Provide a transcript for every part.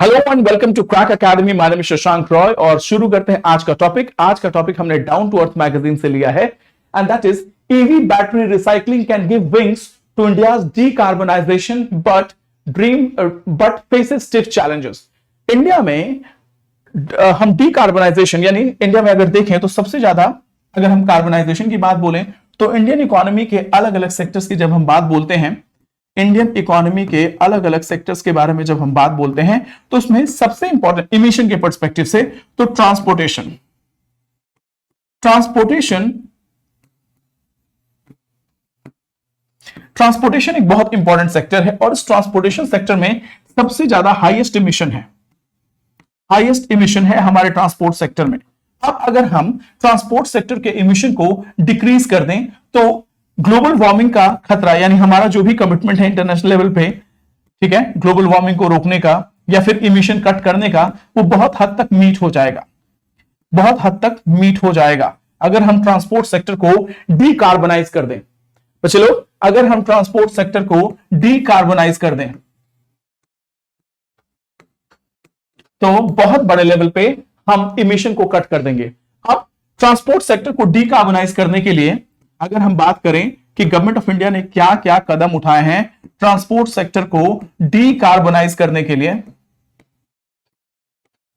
Hello and welcome to Crack Academy. My name is Shashank Roy और शुरू करते हैं आज का टॉपिक। आज का टॉपिक हमने डाउन टू अर्थ मैगजीन से लिया है and that is EV battery recycling can give wings to India's decarbonisation but faces stiff challenges. India में हम डीकार्बोनाइजेशन यानी इंडिया में अगर देखें तो सबसे ज्यादा अगर हम कार्बोनाइजेशन की बात बोलें तो इंडियन इकोनॉमी के अलग अलग सेक्टर्स की जब हम बात बोलते हैं, इंडियन इकोनॉमी के अलग अलग सेक्टर्स के बारे में जब हम बात बोलते हैं तो उसमें सबसे इंपॉर्टेंट इमिशन के पर्सपेक्टिव से तो ट्रांसपोर्टेशन एक बहुत इंपॉर्टेंट सेक्टर है और इस ट्रांसपोर्टेशन सेक्टर में सबसे ज्यादा हाईएस्ट इमिशन है हमारे ट्रांसपोर्ट सेक्टर में। अब अगर हम ट्रांसपोर्ट सेक्टर के इमिशन को डिक्रीज कर दें तो ग्लोबल वार्मिंग का खतरा यानी हमारा जो भी कमिटमेंट है इंटरनेशनल लेवल पे, ठीक है, ग्लोबल वार्मिंग को रोकने का या फिर इमिशन कट करने का, वो बहुत हद तक मीट हो जाएगा अगर हम ट्रांसपोर्ट सेक्टर को डीकार्बोनाइज कर दें। तो चलो, अगर हम ट्रांसपोर्ट सेक्टर को डीकार्बोनाइज कर दें तो बहुत बड़े लेवल पे हम इमिशन को कट कर देंगे। अब ट्रांसपोर्ट सेक्टर को डीकार्बोनाइज करने के लिए अगर हम बात करें कि गवर्नमेंट ऑफ इंडिया ने क्या क्या कदम उठाए हैं ट्रांसपोर्ट सेक्टर को डीकार्बोनाइज करने के लिए,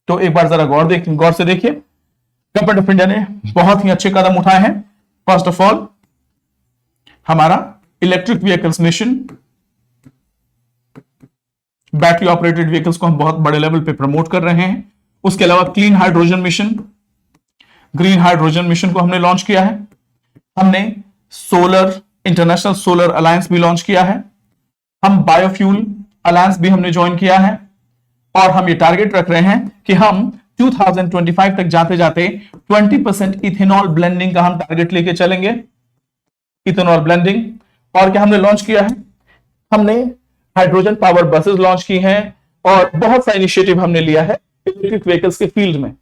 तो एक बार जरा गौर से देखिए। गवर्नमेंट ऑफ इंडिया ने बहुत ही अच्छे कदम उठाए हैं। फर्स्ट ऑफ ऑल हमारा electric vehicles mission, battery operated vehicles को हम बहुत बड़े लेवल पे प्रमोट कर रहे हैं। उसके अलावा clean hydrogen mission, green hydrogen mission को हमने लॉन्च किया है। हमने इंटरनेशनल सोलर अलायंस भी लॉन्च किया है। हम बायोफ्यूल अलायंस भी हमने ज्वाइन किया है और हम ये टारगेट रख रहे हैं कि हम 2025 तक जाते जाते 20% इथेनॉल ब्लेंडिंग का हम टारगेट लेके चलेंगे। इथेनॉल ब्लेंडिंग और क्या हमने लॉन्च किया है, हमने हाइड्रोजन पावर बसेस लॉन्च की हैं और बहुत सा इनिशिएटिव हमने लिया है इलेक्ट्रिक व्हीकल्स के फील्ड में।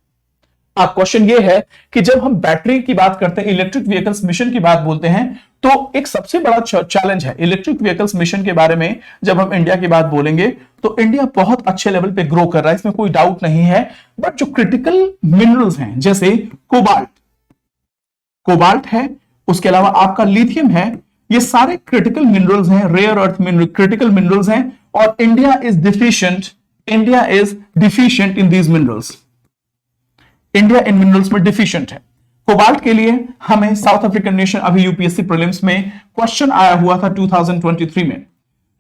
अब क्वेश्चन ये है कि जब हम बैटरी की बात करते हैं, इलेक्ट्रिक व्हीकल्स मिशन की बात बोलते हैं, तो एक सबसे बड़ा चैलेंज है इलेक्ट्रिक व्हीकल्स मिशन के बारे में। जब हम इंडिया की बात बोलेंगे तो इंडिया बहुत अच्छे लेवल पे ग्रो कर रहा है, इसमें कोई डाउट नहीं है। बट जो क्रिटिकल मिनरल्स हैं जैसे कोबाल्ट है, उसके अलावा आपका लिथियम है, ये सारे क्रिटिकल मिनरल्स हैं, rare earth mineral critical minerals हैं और India is deficient in these minerals. India इन मिनरल्स में डिफिशिएंट है। कोबाल्ट के लिए हमें साउथ अफ्रीकन नेशन, अभी यूपीएससी प्रीलिम्स में क्वेश्चन आया हुआ था 2023 में,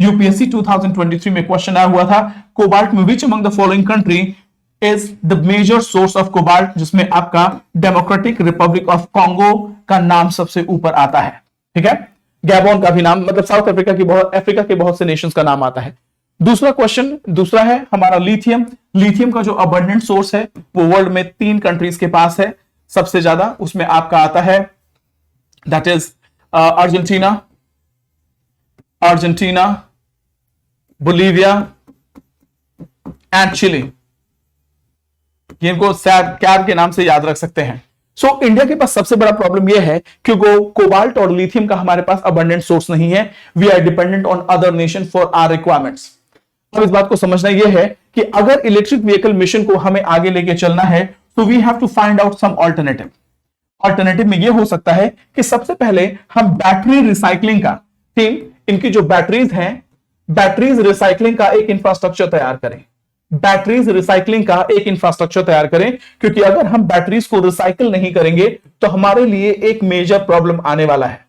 यूपीएससी 2023 में क्वेश्चन आया हुआ था कोबाल्ट में which among the following country is the major source of cobalt, जिसमें आपका डेमोक्रेटिक रिपब्लिक ऑफ कॉन्गो का नाम सबसे ऊपर आता है। ठीक है, गैबोन का भी नाम, मतलब साउथ अफ्रीका के बहुत से नेशंस का नाम आता है। दूसरा है हमारा लिथियम का जो अबंडेंट सोर्स है वो वर्ल्ड में 3 कंट्रीज के पास है सबसे ज्यादा। उसमें आपका आता है that is Argentina, Bolivia and Chile. इनको कैब के नाम से याद रख सकते हैं। सो इंडिया के पास सबसे बड़ा प्रॉब्लम यह है कि कोबाल्ट और लिथियम का हमारे पास अबंडेंट सोर्स नहीं है। We are dependent on other nation for our requirements. अब इस बात को समझना यह है कि अगर इलेक्ट्रिक व्हीकल मिशन को हमें आगे लेके चलना है तो we have to find out some alternative में यह हो सकता है कि सबसे पहले हम बैटरी रिसाइकलिंग का इनकी जो बैटरीज हैं, बैटरीज रिसाइकलिंग का एक इंफ्रास्ट्रक्चर तैयार करें क्योंकि अगर हम बैटरीज को रिसाइकल नहीं करेंगे तो हमारे लिए एक मेजर प्रॉब्लम आने वाला है।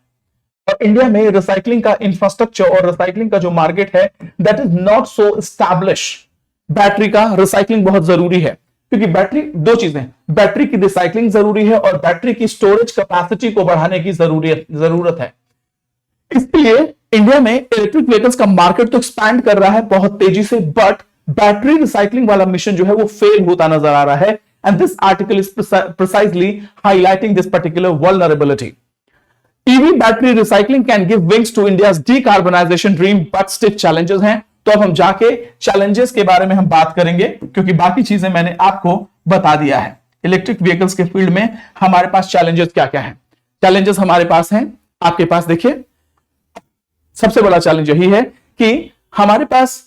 और इंडिया में रिसाइकलिंग का इंफ्रास्ट्रक्चर और रिसाइकलिंग का जो मार्केट है that is not so establish. Battery का रिसाइकलिंग बहुत जरूरी है क्योंकि दो चीजें, बैटरी की रिसाइकलिंग जरूरी है और बैटरी की स्टोरेज कैपेसिटी को बढ़ाने की जरूरत है। इसलिए इंडिया में इलेक्ट्रिक व्हीकल्स का मार्केट तो एक्सपैंड कर रहा है बहुत तेजी से, बट बैटरी रिसाइकलिंग वाला मिशन जो है वो फेल होता नजर आ रहा है। And this article is precisely highlighting this particular vulnerability. EV battery recycling can give wings to India's decarbonisation dream but stiff challenges हैं। तो अब हम जाके चैलेंजेस के बारे में हम बात करेंगे क्योंकि बाकी चीजें मैंने आपको बता दिया है। इलेक्ट्रिक व्हीकल्स के फील्ड में हमारे पास चैलेंजेस क्या क्या हैं। चैलेंजेस हमारे पास हैं, आपके पास देखिए, सबसे बड़ा चैलेंज यही है कि हमारे पास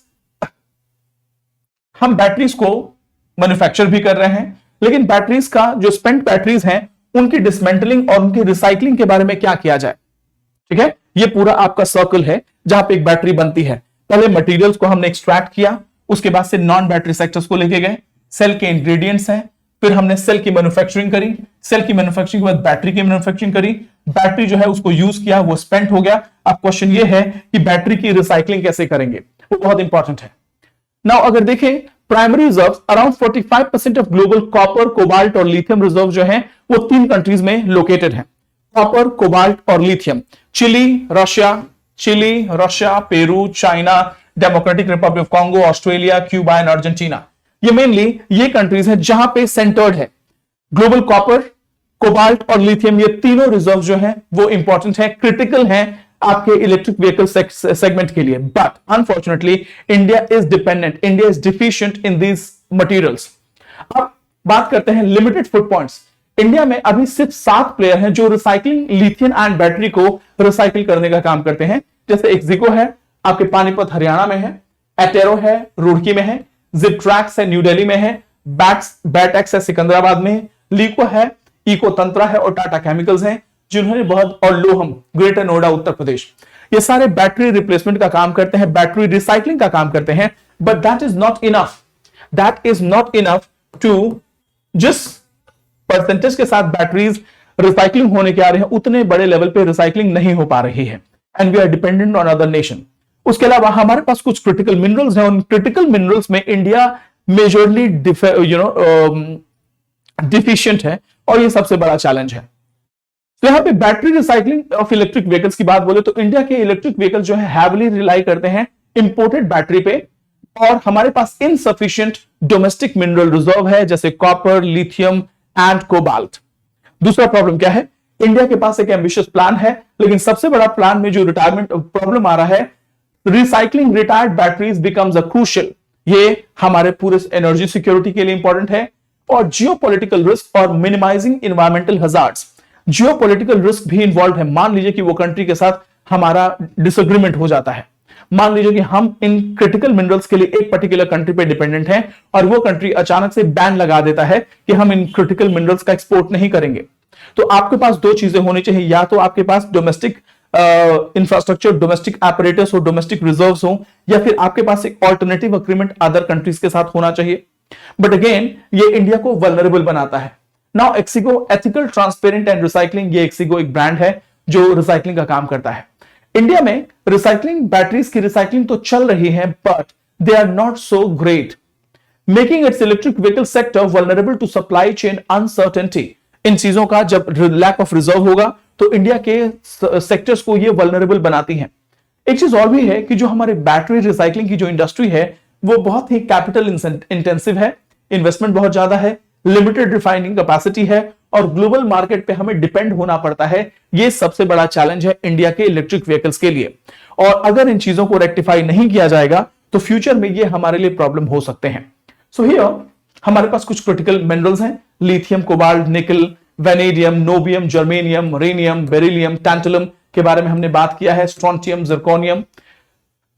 हम बैटरीज को मैन्युफैक्चर भी कर रहे हैं, लेकिन बैटरीज का जो स्पेंट बैटरीज हैं उनकी डिसमेंटलिंग और उनकी रिसाइकलिंग के बारे में क्या किया जाए। ठीक है, ये पूरा आपका सर्कल है जहां पे एक बैटरी बनती है। पहले मटेरियल्स को हमने एक्सट्रैक्ट किया, उसके बाद से नॉन बैटरी सेक्टर्स को लेके गए, सेल के इंग्रेडिएंट्स हैं, फिर हमने सेल की मैन्युफैक्चरिंग करी, सेल की मैन्युफैक्चरिंग के बाद बैटरी की मैन्युफैक्चरिंग करी, बैटरी जो है उसको यूज किया, वो स्पेंट हो गया। अब क्वेश्चन ये है कि बैटरी की रिसाइकलिंग कैसे करेंगे, वो बहुत इंपॉर्टेंट है। नाउ अगर देखें primary reserves, around 45% of global copper, cobalt और लिथियम रिजर्व जो है वो 3 कंट्रीज में लोकेटेड है। कॉपर, कोबाल्ट और lithium, Chile, Russia, Peru, China, democratic republic of Congo, Australia, Cuba and Argentina. ये मेनली ये कंट्रीज है जहां पे सेंटर्ड है ग्लोबल कॉपर, कोबाल्ट और लिथियम। ये तीनों रिजर्व जो है वो इंपॉर्टेंट है, क्रिटिकल है आपके इलेक्ट्रिक व्हीकल सेगमेंट के लिए। But unfortunately India is deficient in these materials. अब बात करते हैं लिमिटेड फुट पॉइंट्स। इंडिया में अभी सिर्फ 7 प्लेयर हैं जो रिसाइकलिंग लिथियम एंड बैटरी को रिसाइकिल करने का काम करते हैं। जैसे एक्सिको है आपके पानीपत हरियाणा में है, एटेरो है रुड़की में है, जिप्ट्रैक्स है न्यू दिल्ली में है, बैटेक्स है सिकंदराबाद में, लीको है, इको तंत्रा है और टाटा केमिकल्स हैं जिन्होंने बहुत, और लोहम ग्रेटर नोएडा उत्तर प्रदेश। ये सारे बैटरी रिप्लेसमेंट का काम करते हैं, बैटरी रिसाइकलिंग का काम करते हैं। But that is not enough to जिस परसेंटेज के साथ बैटरीज रिसाइकलिंग होने के आ रहे हैं उतने बड़े लेवल पे रिसाइकलिंग नहीं हो पा रही है, and we are dependent on other nation. उसके अलावा हमारे पास कुछ क्रिटिकल मिनरल्स हैं, उन क्रिटिकल मिनरल्स में इंडिया मेजरली डिफिशिएंट है और ये सबसे बड़ा चैलेंज है। तो यहां पे battery recycling of electric vehicles की बात बोले तो इंडिया के इलेक्ट्रिक व्हीकल जो है हैवली रिलाई करते हैं इंपोर्टेड बैटरी पे, और हमारे पास इनसफिशिएंट डोमेस्टिक मिनरल रिजर्व है जैसे कॉपर, लिथियम एंड कोबाल्ट। दूसरा प्रॉब्लम क्या है, इंडिया के पास एक एम्बिशियस प्लान है, लेकिन सबसे बड़ा प्लान में जो रिटायरमेंट प्रॉब्लम आ रहा है, recycling retired batteries becomes a crucial. ये हमारे पूरे एनर्जी सिक्योरिटी के लिए इंपॉर्टेंट है, और जियोपॉलिटिकल रिस्क और minimising environmental hazards, geopolitical risk भी इन्वॉल्व है। मान लीजिए कि वो कंट्री के साथ हमारा डिसएग्रीमेंट हो जाता है, मान लीजिए कि हम इन क्रिटिकल मिनरल्स के लिए एक पर्टिकुलर कंट्री पे डिपेंडेंट हैं और वो कंट्री अचानक से बैन लगा देता है कि हम इन क्रिटिकल मिनरल्स का एक्सपोर्ट नहीं करेंगे। तो आपके पास 2 चीजें होनी चाहिए, या तो आपके पास डोमेस्टिक इंफ्रास्ट्रक्चर, डोमेस्टिक ऑपरेटर्स हो, डोमेस्टिक रिजर्व्स हो, या फिर आपके पास एक ऑल्टरनेटिव अग्रीमेंट अदर कंट्रीज के साथ होना चाहिए। बट अगेन ये इंडिया को वल्नरेबल बनाता है। Now Exico ethical, transparent and recycling, ये एक्सिको एक ब्रांड है जो रिसाइकलिंग का काम करता है। इंडिया में रिसाइकलिंग, बैटरीज की रिसाइकलिंग तो चल रही है, but they are not so great, making its electric vehicle sector vulnerable to supply chain uncertainty. इन चीजों का जब लैक ऑफ रिजर्व होगा तो इंडिया के सेक्टर्स को ये वल्नरेबल बनाती हैं। एक चीज और भी है कि जो हमारे बैटरी रिसाइकलिंग की जो इंडस्ट्री है वो बहुत ही कैपिटल इंटेंसिव है, इन्वेस्टमेंट बहुत ज्यादा है, लिमिटेड रिफाइनिंग कैपेसिटी है और ग्लोबल मार्केट पे हमें डिपेंड होना पड़ता है। ये सबसे बड़ा चैलेंज है इंडिया के इलेक्ट्रिक व्हीकल्स के लिए, और अगर इन चीजों को रेक्टिफाई नहीं किया जाएगा तो फ्यूचर में ये हमारे लिए प्रॉब्लम हो सकते हैं। सो हियर हमारे पास कुछ क्रिटिकल मिनरल्स हैं, lithium, cobalt, nickel, vanadium, niobium, germanium, rhenium, beryllium, tantalum के बारे में हमने बात किया है, स्ट्रोंटियम, जिरकोनियम।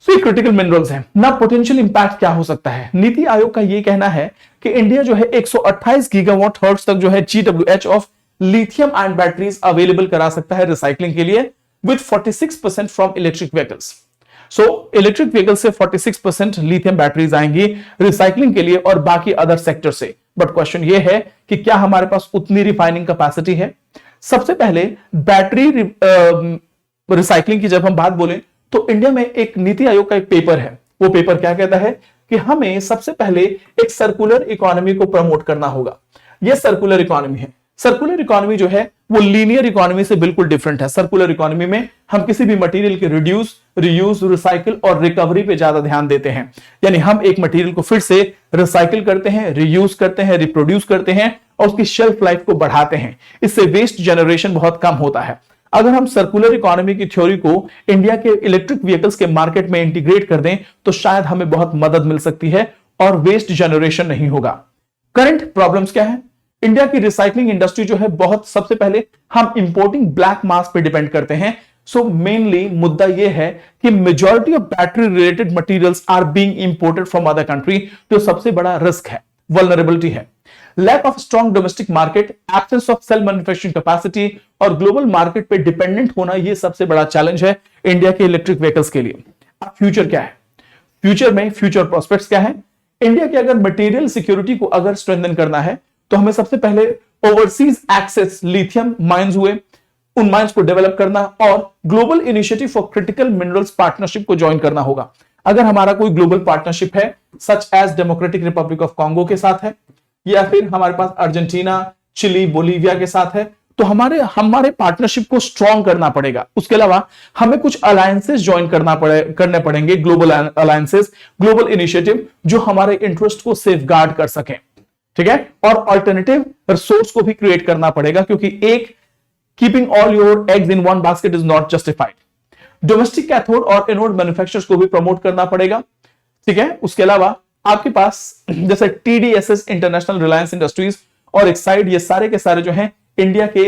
सो ये क्रिटिकल मिनरल्स हैं ना। पोटेंशियल इंपैक्ट क्या हो सकता है, नीति आयोग का ये कहना है कि इंडिया जो है 128 गीगावाट हर्ट्ज तक जो है GWH of lithium ion batteries available करा सकता है रिसाइकलिंग के लिए, with 46% from electric vehicles. So electric vehicle से 46% लिथियम बैटरीज आएंगी रिसाइकलिंग के लिए और बाकी अदर सेक्टर से। बट क्वेश्चन ये है कि क्या हमारे पास उतनी रिफाइनिंग कैपेसिटी है। सबसे पहले बैटरी रिसाइकलिंग की जब हम बात बोलें तो इंडिया में एक नीति आयोग का एक पेपर है, वो पेपर क्या कहता है कि हमें सबसे पहले एक सर्कुलर इकोनॉमी को प्रमोट करना होगा। यह सर्कुलर इकोनॉमी है। सर्कुलर इकोनॉमी जो है वो लीनियर इकोनॉमी से बिल्कुल डिफरेंट है। सर्कुलर इकोनॉमी में हम किसी भी मटेरियल के रिड्यूस, रीयूज, रिसाइकिल और रिकवरी पे ज्यादा ध्यान देते हैं, यानी हम एक मटेरियल को फिर से रिसाइकिल करते हैं, रीयूज करते हैं, रिप्रोड्यूस करते हैं और उसकी शेल्फ लाइफ को बढ़ाते हैं। इससे वेस्ट जनरेशन बहुत कम होता है। अगर हम सर्कुलर इकोनॉमी की थ्योरी को इंडिया के इलेक्ट्रिक व्हीकल्स के मार्केट में इंटीग्रेट कर दें तो शायद हमें बहुत मदद मिल सकती है और वेस्ट जनरेशन नहीं होगा। करंट प्रॉब्लम्स क्या है, इंडिया की रिसाइकलिंग इंडस्ट्री जो है बहुत, सबसे पहले हम इंपोर्टिंग ब्लैक मास पे डिपेंड करते हैं। सो मेनली मुद्दा यह है कि majority of battery related materials are being imported from other country, जो सबसे बड़ा रिस्क है, वल्नरेबिलिटी है। Lack of strong domestic market, absence of self manufacturing capacity और ग्लोबल मार्केट पे डिपेंडेंट होना, यह सबसे बड़ा चैलेंज है इंडिया के इलेक्ट्रिक व्हीकल्स के लिए। अब फ्यूचर क्या है, फ्यूचर में फ्यूचर प्रोस्पेक्ट्स क्या है? इंडिया के अगर मटेरियल सिक्योरिटी को अगर स्ट्रेंथन करना है तो हमें सबसे पहले ओवरसीज एक्सेस लिथियम माइंस हुए, उन माइंस को डेवलप करना और global initiative for critical minerals partnership को ज्वाइन करना होगा। अगर हमारा कोई ग्लोबल पार्टनरशिप है such as democratic republic of Congo के साथ है, या फिर हमारे पास अर्जेंटीना, चिली, बोलीविया के साथ है, तो हमारे पार्टनरशिप को स्ट्रॉन्ग करना पड़ेगा। उसके अलावा हमें कुछ अलायंसेस ज्वाइन करने पड़ेंगे, ग्लोबल अलायंसेस, ग्लोबल इनिशिएटिव जो हमारे इंटरेस्ट को सेफगार्ड कर सके, ठीक है। और अल्टरनेटिव रिसोर्स को भी क्रिएट करना पड़ेगा, क्योंकि एक keeping all your eggs in one basket is not justified. Domestic cathode और एनोड मैन्युफैक्चरर्स को भी प्रमोट करना पड़ेगा, ठीक है। उसके अलावा आपके पास जैसे TDSS इंटरनेशनल, रिलायंस इंडस्ट्रीज और एक्साइड, ये सारे के सारे जो हैं इंडिया के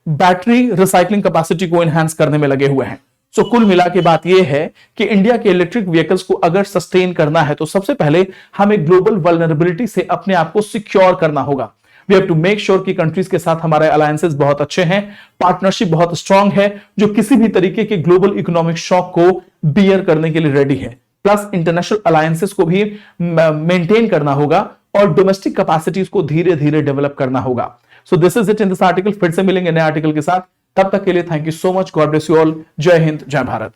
बैटरी रिसाइकलिंग कैपेसिटी को एनहांस करने में लगे हुए हैं। सो कुल मिला के बात यह है कि इंडिया के इलेक्ट्रिक व्हीकल्स को अगर सस्टेन करना है तो सबसे पहले हमें ग्लोबल वल्नरेबिलिटी से अपने आप को सिक्योर करना होगा। We have to make sure कि कंट्रीज के साथ हमारे अलायंसेस बहुत अच्छे हैं, पार्टनरशिप बहुत स्ट्रांग है, जो किसी भी तरीके के ग्लोबल इकोनॉमिक शॉक को बियर करने के लिए रेडी है। प्लस इंटरनेशनल अलायंसेस को भी मेंटेन करना होगा और डोमेस्टिक कैपेसिटीज को धीरे धीरे डेवलप करना होगा। So this is it in this article. फिर से मिलेंगे नए आर्टिकल के साथ, तब तक के लिए thank you so much. God bless you all. जय हिंद, जय भारत।